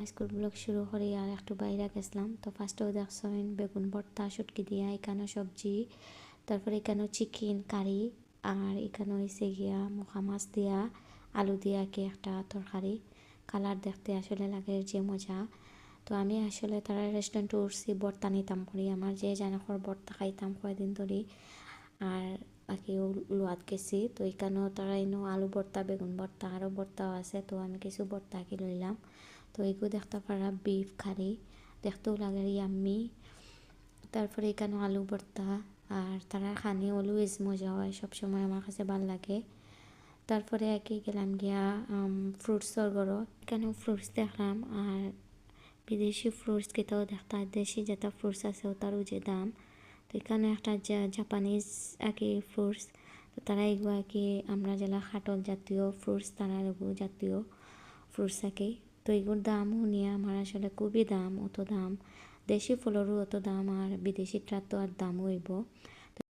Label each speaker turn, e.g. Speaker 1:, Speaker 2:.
Speaker 1: School blog শুরু করি আর একটু বাইরে গেছিলাম। তো ফার্স্টেও দেখছেন বেগুন ভর্তা, শুটকি দিয়া, এখানে সবজি, তারপরে এখানে চিকেন কারি, আর এখানে হয়েছে গিয়া মুখা মাছ দিয়া আলু দিয়া কি একটা তরকারি। কালার দেখতে আসলে লাগে যে মজা। তো আমি আসলে তারা রেস্টুরেন্টে উঠছি ভর্তা নিতাম করি, আমার যে জানাকর ভর্তা খাইতাম কয়দিন ধরে। আর বাকি লোয়াত গেছি, তো এখানেও তারা এনো আলু ভর্তা, বেগুন ভর্তা, আরও ভর্তাও আছে। তো আমি কিছু ভর্তা আঁকি লইলাম। তো এগুলো দেখতে পারা বিফ কারি, দেখতেও লাগে ইয়াম্মি। তারপরে এখানে আলু ভর্তা, আর তারা খানি অলওয়েজ মজা হয়, সবসময় আমার কাছে ভাল লাগে। তারপরে একে গেলাম গিয়া ফ্রুটসর গড়ো, এখানেও ফ্রুটস দেখলাম। আর বিদেশি ফ্রুটস কেটাও দেখতা, দেশি যেটা ফ্রুটস আছে ওটারও যে দাম। তো এখানে একটা জাপানিজ আর কি ফ্রুটস, তো তারা এগুলো আর কি আমরা যেটা খাটল জাতীয় ফ্রুটস, তারা এগুলো জাতীয় ফ্রুটস আর কি। তো এগুলোর দামও নিয়ে আমার আসলে খুবই দাম, অত দাম দেশি ফলেরও অত দাম, আর বিদেশিটার তো আর দাম হইব।